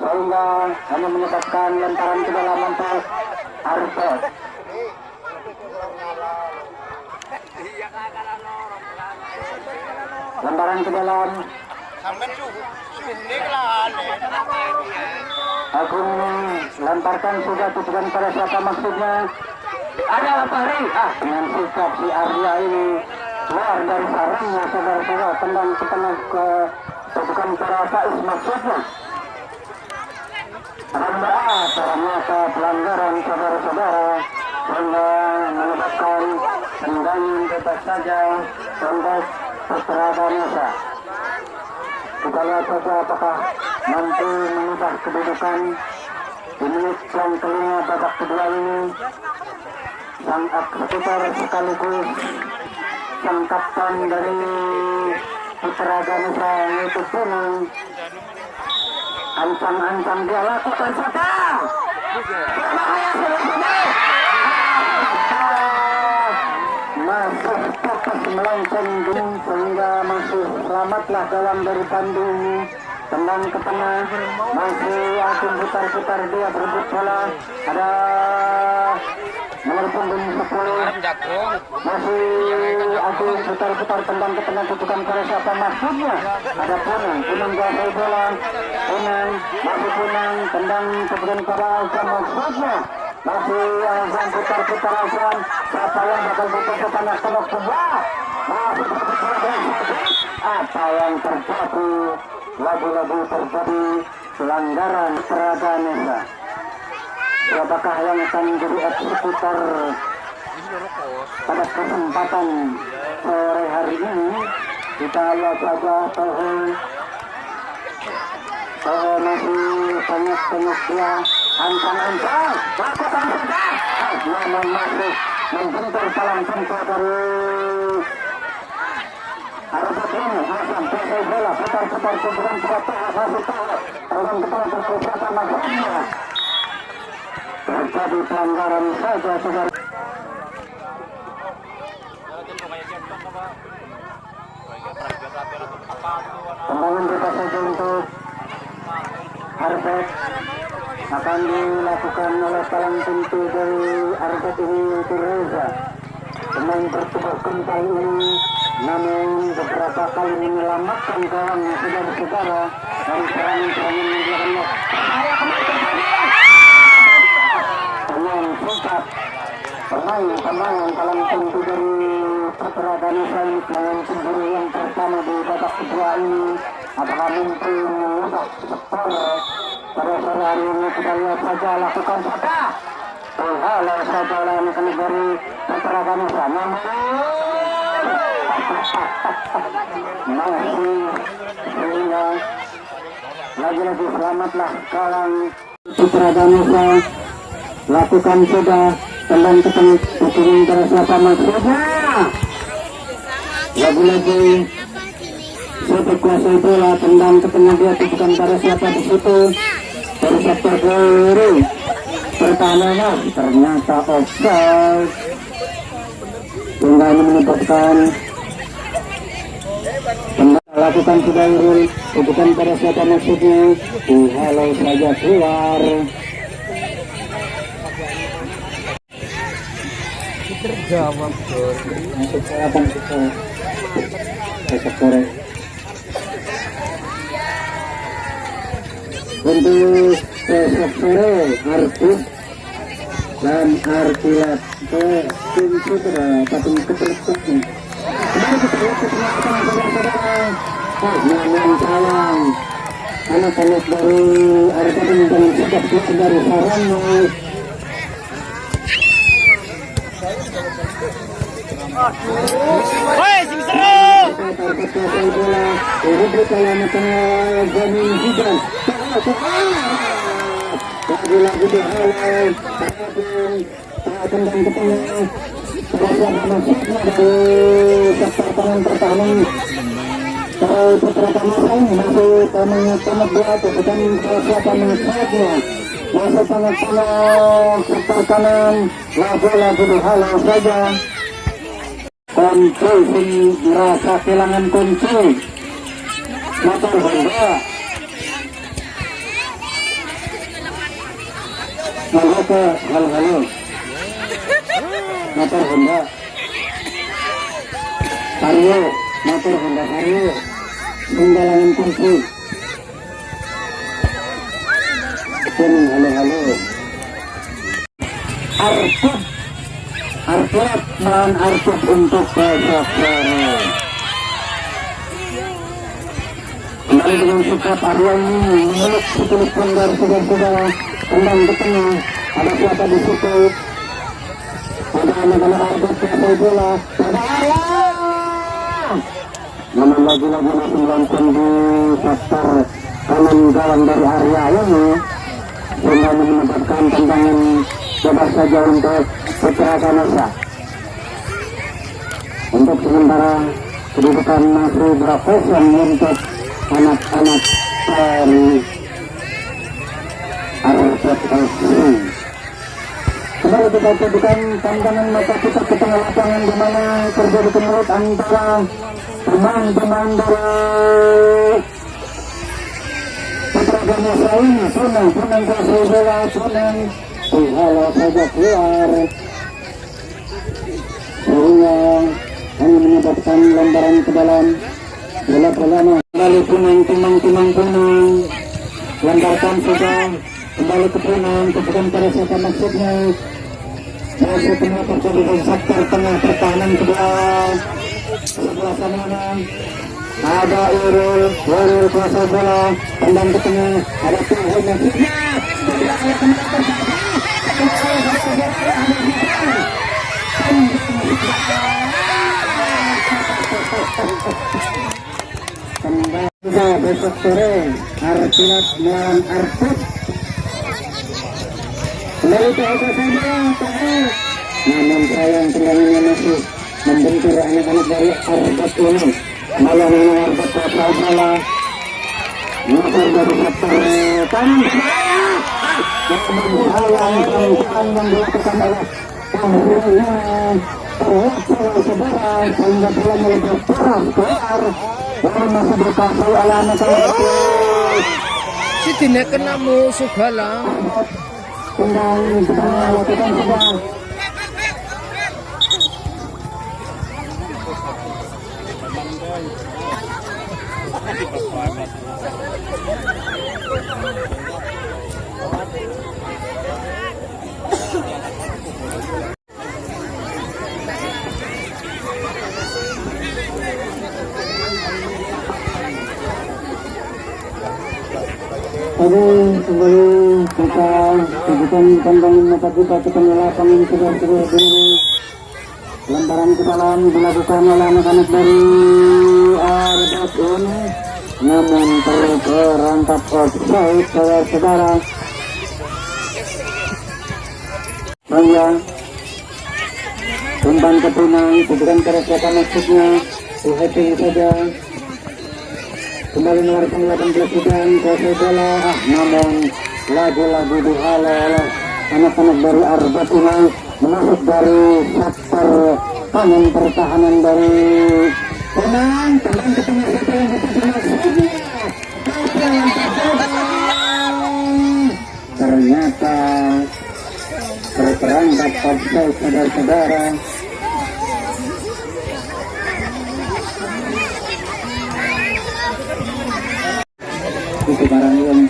sehingga hanya menyebabkan lemparan ke dalam untuk Arbet. Lembaran ke dalam Agung lemparkan sudah tujuan pada siapa maksudnya ada Fahri dengan sikap si Arya ini keluar dari sarangnya saudara-saudara tendang ke tengah ke bukan pada Faiz maksudnya ternyata pelanggaran saudara-saudara sehingga menyebabkan tendangan bebas saja untuk Putra Ganesha. Kita lihat saja apakah mampu mengubah kedudukan di menit yang kelima babak kedua ini. Sang eksekutor sekaligus sang kapten dari Putra Ganesha yaitu Punang ancang-ancang dia lakukan saja berbahaya saudara-saudara masih fokus melenceng sehingga masih selamatlah dalam dari pandu ini tendang ke tengah masih akan putar-putar dia berebut bola ada nomor punggung 10 masih akan putar-putar tendang ke tengah tujukan pada siapa maksudnya ada Punang kuasai bola Punang masih Punang tendang tujukan pada Azam maksudnya masih Azam putar-putar Azam siapa yang bakal putar ke tanah tengok sebelah masih apa yang terjadi lagi-lagi terjadi pelanggaran Putra Ganesha. Siapakah yang akan menjadi eksekutor pada kesempatan sore hari ini? Kita lihat saja Toho masih banyak dia ancang-ancang lakukan saja namun masih membentur palang pintu dari Arbet ini Hasan selesai bola putar-putar kemudian satu masih Toho dengan kepala berkesempatan maksudnya terjadi pelanggaran saja saudara. Tendangan bebas saja untuk Arbet akan dilakukan oleh palang pintu dari Arbet ini yaitu Reza. Pemain bertubuh kempal ini namun beberapa kali menyelamatkan gawang saudara-saudara dari serangan-serangan yang dilakukan. Pemain singkat pemain palang pintu dari Putra Ganesha dengan cemburu yang pertama di babak kedua ini apakah mampu mengubah skor pada sore hari ini. Kita lihat saja, lakukan saja halo saja oleh anak dari Putra Ganesha masih sehingga lagi-lagi selamatlah kawan Putra Ganesha. Lakukan sudah tendang ke tengah hubungan antara siapa maksudnya lagi-lagi sudah kuasai bola, tendang ke tengah dia bukan pada siapa di situ dari sektor kiri pertahanan ternyata offside sehingga ini menyebabkan lakukan sudah Irul bukan pada siapa maksudnya halau saja keluar. Terjawab untuk akan kita besok sore untuk besok sore Artis dan Artilat ke tim sutra patung ketertutup kembali kita lihat kesenangan saudara-saudara yang sayang anak-anak dari Artis dengan sikap dari sarangnya. Woi, sing seru. Masa tengah-tengah sektor kanan lagu-lagu halau saja. Kontrol merasa kehilangan kontrol. Motor Honda Malaka halo motor Honda Vario motor Honda Vario kehilangan kontrol. Halo Artut melawan Artut untuk besok sore. Kembali dengan sikap Arya ini mengeluk sepenuh penggar saudara-saudara tendang ke tengah. Ada siapa di situ? Ada anak-anak Artut selesai bola. Ada Arya. Namun lagi-lagi masih melakukan di sektor kanan gawang dari Arya ini sehingga menyebabkan tendangan bebas saja untuk Putra Ganesha. Untuk sementara kedudukan masih berkosong untuk anak-anak dari Artut FC. Kembali kita jadikan pandangan mata kita ke tengah lapangan di mana terjadi kemelut antara pemain-pemain dari Putra Ganesha ini. Sunan kuasai bola, Sunan halau saja keluar sehingga hanya menyebabkan lembaran ke dalam bola-bola. Kembali Punang lemparkan sudah kembali ke Punang bukan pada siapa maksudnya. Masih tengah terjadi di sektor tengah pertahanan kedua sebelah sana. Ada Irul kuasai bola, tendang ke tengah, ada Tuhan yang kembali besok sore Artilat melawan Artut. Kembali ke atas saja namun sayang tendangannya masih membentur anak-anak dari Artut ini. Malam ini Artut kuasai bola motor dari sektor kanan yang dilakukan oleh saudara sehingga bola melebar keras keluar dan masih berkasih oleh anak-anak Si Dina kena musuh galang. Tinggal kita lakukan saja. Oke, sebelum kita tunjukkan pandangan mata kita ke tengah lapangan sudah dulu. Lemparan ke dalam dilakukan oleh anak-anak dari Arbat ini, namun terperangkap offside saudara-saudara. Bangga umpan ke Pinang, bukan keresakan maksudnya, dihitung saja. Kembali melarikan 18 dan kuasai bola, namun lagi-lagi dihalau oleh anak-anak dari Arbat ini, masuk dari sektor kanan pertahanan dari Pinang, tenang ke tengah situ yang ternyata terperangkap offside saudara-saudara. Itu barang yang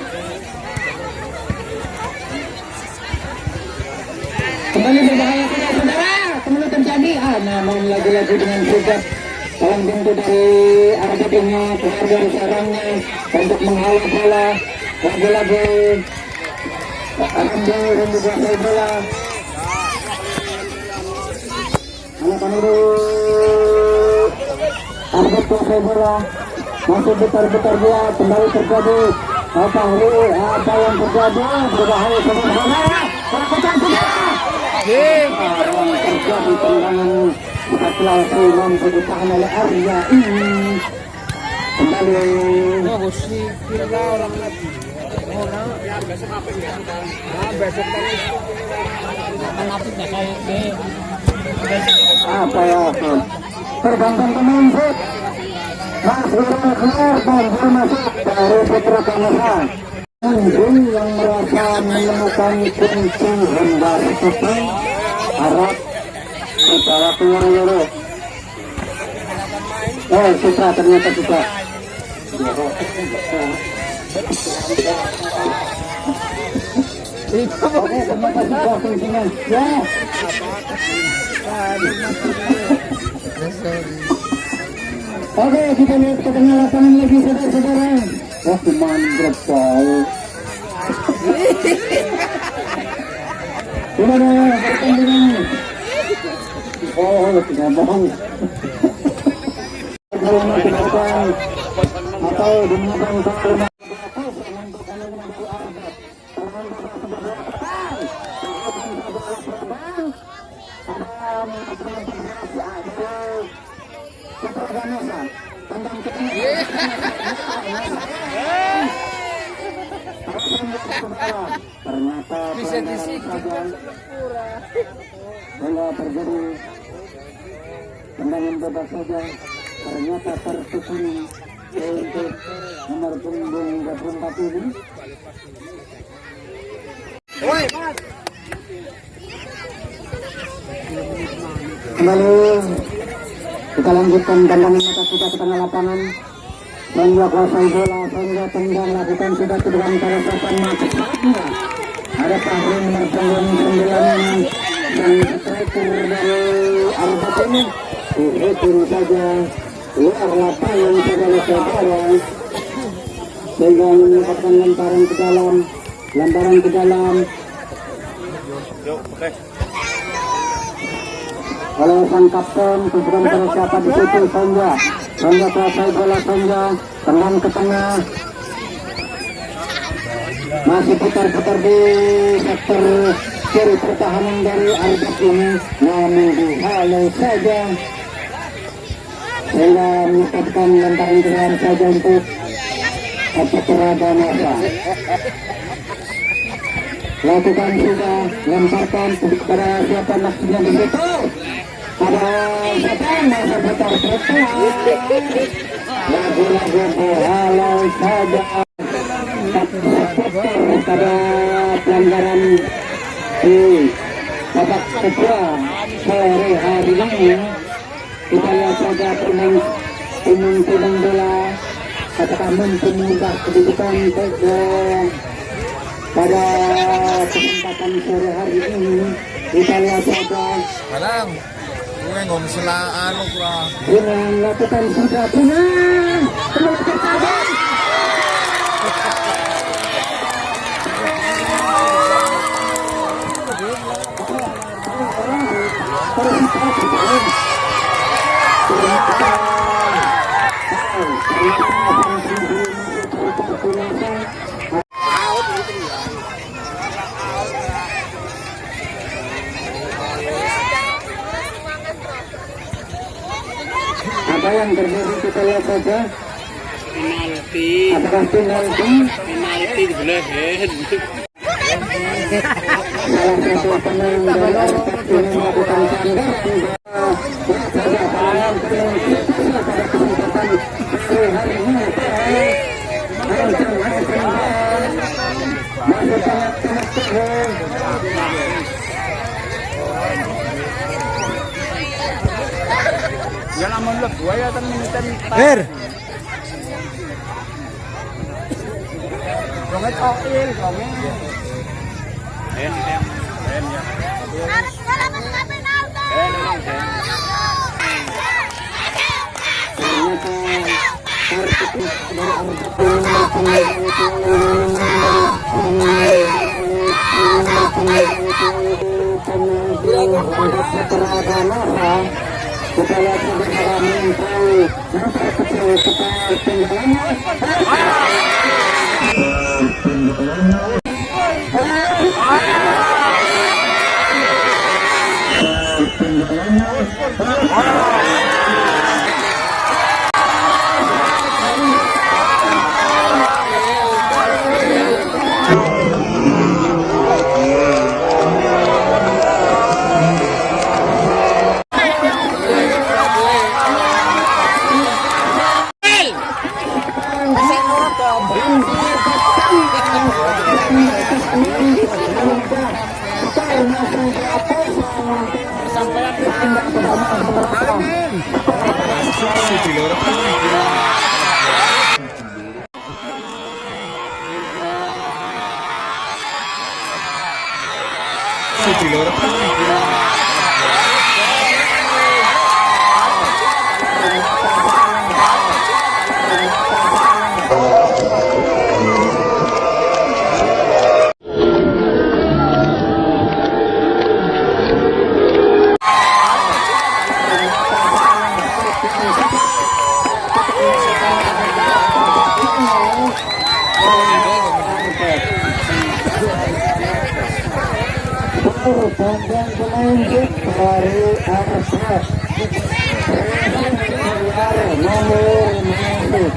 kembali berbahaya saudara-saudara, kembali terjadi namun lagi-lagi dengan sigap dalam pintu dari Arbatnya keluar dari sarangnya untuk menghalau bola, lagi-lagi ambil dan dikuasai bola. Anak-anak Arbat kuasai bola, masih betar-betar dia, kembali terjadi apa yang terjadi, berbahaya saudara-saudara, perpecahan saudara. Yang terjadi tendangan setelah Sulman ditahan oleh Arya ini kembali apa ya terbangun pemain set masih keluar dan masuk dari Putra Kanasa Anjing yang merasa menemukan kunci rendah seperti harap kita keluar dulu. Kita ternyata kita oke, ternyata kita kuncinya ya. Oke, kita lihat ke tengah lapangan lagi saudara-saudara. Wah, mangrove tahu. Gimana pertandingan? Oh, tidak bohong. Atau dimenangkan kalau ternyata bisa disikat bola terjadi tendangan bebas saja, ternyata tertukul untuk nomor punggung 24 ini. Kembali kita lanjutkan tendangan mata kita ke tengah lapangan. Sangga kuasai bola, Sangga tendang lakukan sudah dengan keresakan mata. Ada Fahri nomor punggung 9 dan striker dari Arbat ini dihitung saja luar lapangan saudara-saudara sehingga menyebabkan lemparan ke dalam oleh sang kapten. Tujuan persiapan di situ Sangga kuasai bola, Sangga tendang ke tengah, masih putar-putar di sektor kiri pertahanan dari Arbat ini, namun dihalau saja sehingga menyebabkan lemparan ke dalam saja untuk Putra Ganesa. Lakukan sudah, lemparkan kepada siapa maksudnya di situ. Ada siapa masa putar-putar, lagu-lagu dihalau saja. pada pelanggaran di babak kedua sore hari ini. Kita lihat saja pemain bola apakah mampu mengubah kedudukan pada kesempatan sore hari ini. Kita lihat saja Kadang, gue ngon sila ano pra. dengan lakukan sudah punah apa yang terjadi kita lihat saja. Apakah penalti? Salah satu pemain dari Arab yang melakukan kita lihat bersama pandang pelanjut dari Arab nomor 1.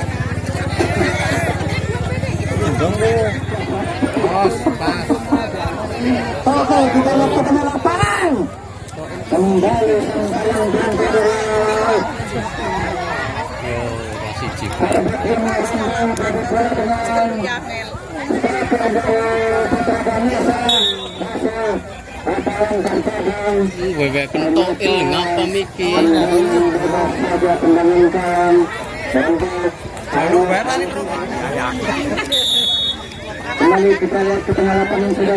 Oke, kita lihat ke tengah lapangan. Kembali Bebek kentok ngapa mikir. Kembali kita lihat ke tengah lapangan sudah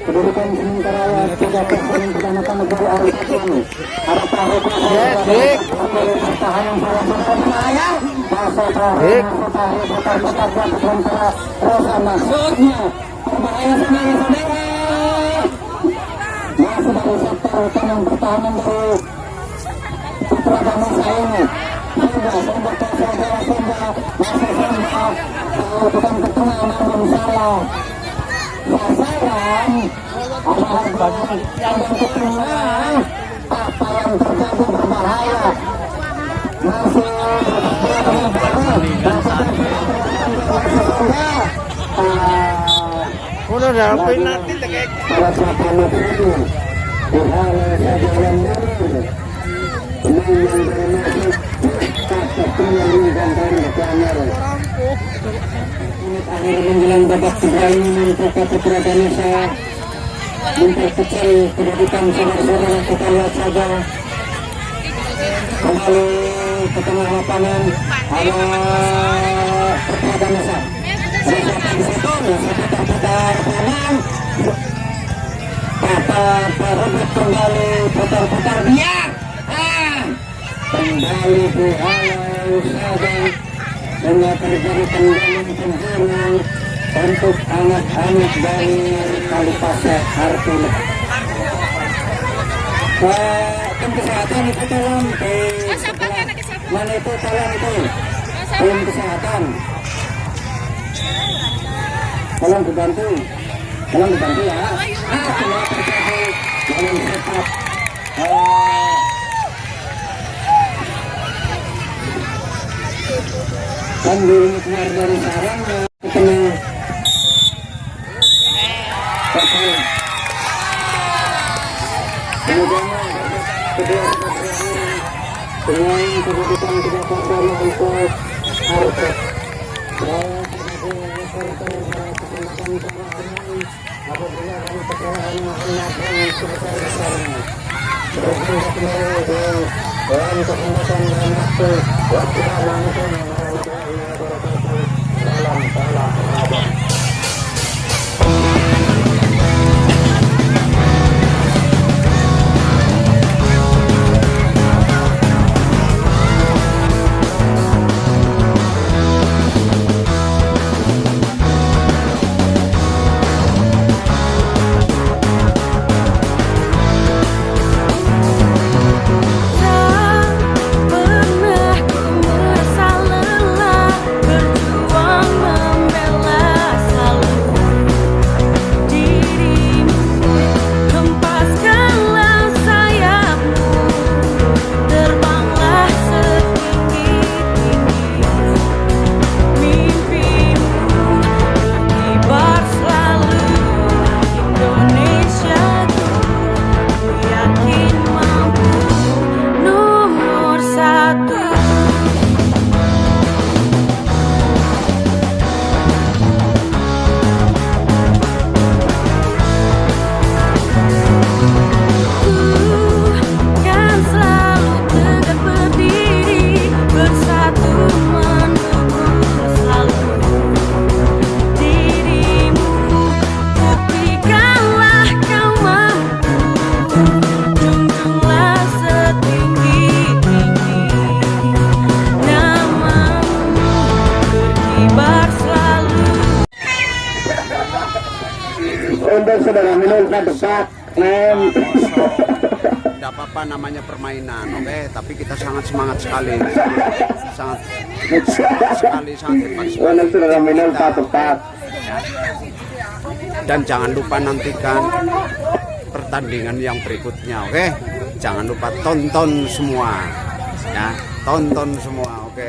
kedudukan sementara sudah pertama-tama dari Arab pertahanan masuknya berbahaya sekali saudara. Masuk dari sektor kanan pertahanan dari Putra Ganesha ini. Sumber saudara Sumba masih Sumba bukan ke tengah namun salah sasaran adalah yang ke tengah. Apa yang terjadi berbahaya masih Udah dapat nanti kayak Akhir menjelang babak kedua ini Putra Ganesha memperkecil kedudukan saudara-saudara. Kita lihat saja kembali ke tengah lapangan ada Putra Ganesha. Ada siapa di situ? Siapa terputar kanan? Rebut kembali, putar-putar dia. Kembali dihalau saja sehingga terjadi tendangan untuk anak-anak dari Kalipasar Artuna. Tim kesehatan itu tolong, mana itu tolong itu tim kesehatan, tolong dibantu ya. Semua terjadi dalam sepak dan diri keluar dari sarangnya kena kemudian kedua dengan kedudukan 3-0 untuk Arca. Apabila kami kekalahan mengenai sebesar-besarnya berhubung kembali dengan kesempatan dan waktu langsung salam untuk saudara minum dekat Tidak apa-apa, namanya permainan, oke? Tapi kita sangat semangat sekali, sangat sekali. untuk saudara minum tepat. Dan jangan lupa nantikan pertandingan yang berikutnya, oke? Jangan lupa tonton semua, ya, tonton semua, oke?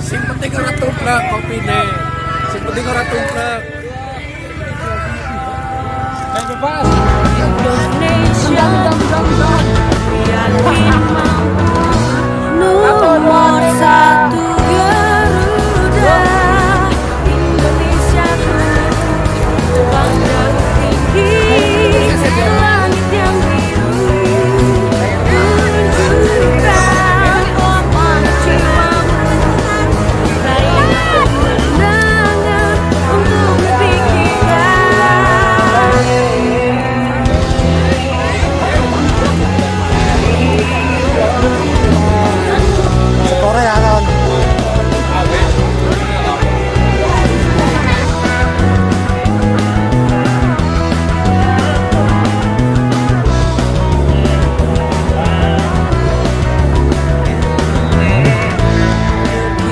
Sing penting ora tumplek kopine. Sing penting ora tumplek. Ayo bebas. Indonesia yakin mampu nomor satu Garuda Indonesia bangga tinggi langit yang biru tunjukkan oman jiwamu raih kemenangan untuk negeri kita. Korea kawan.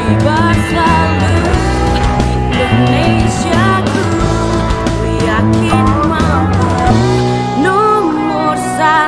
Tiba selalu Indonesiaku yakin mampu nomor satu.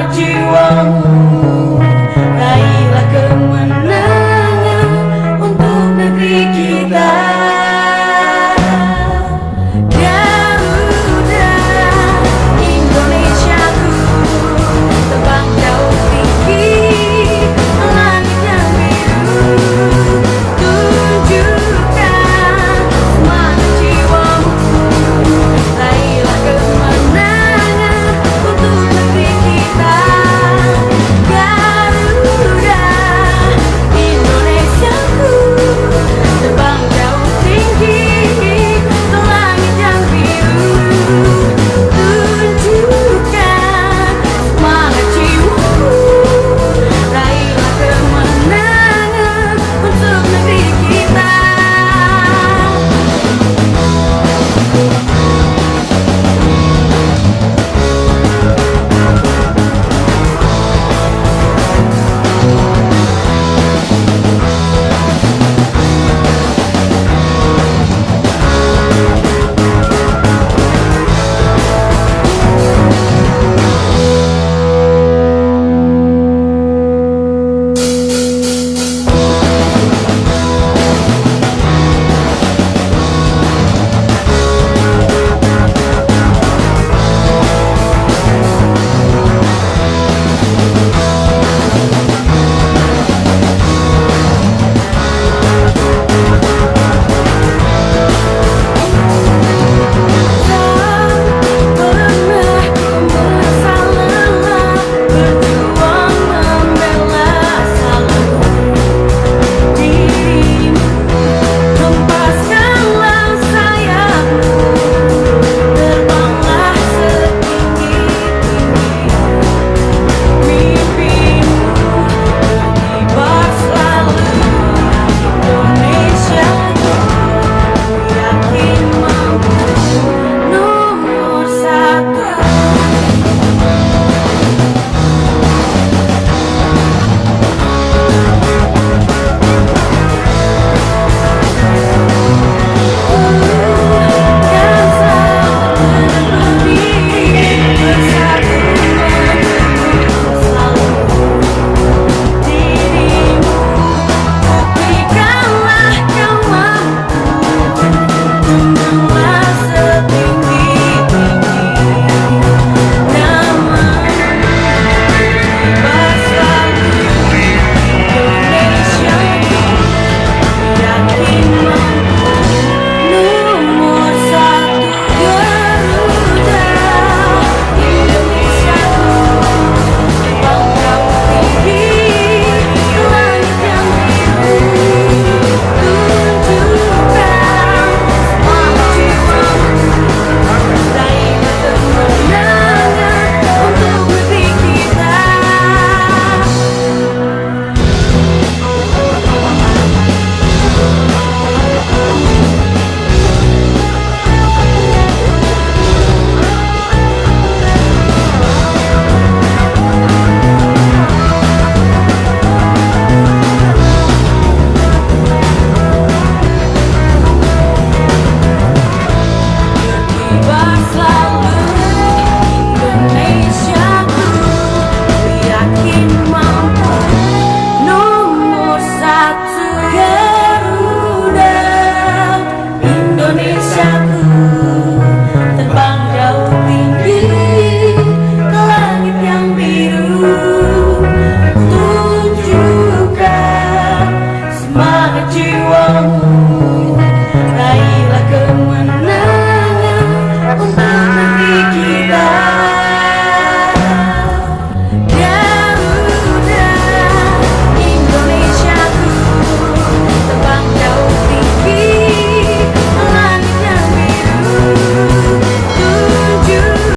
jiwamu.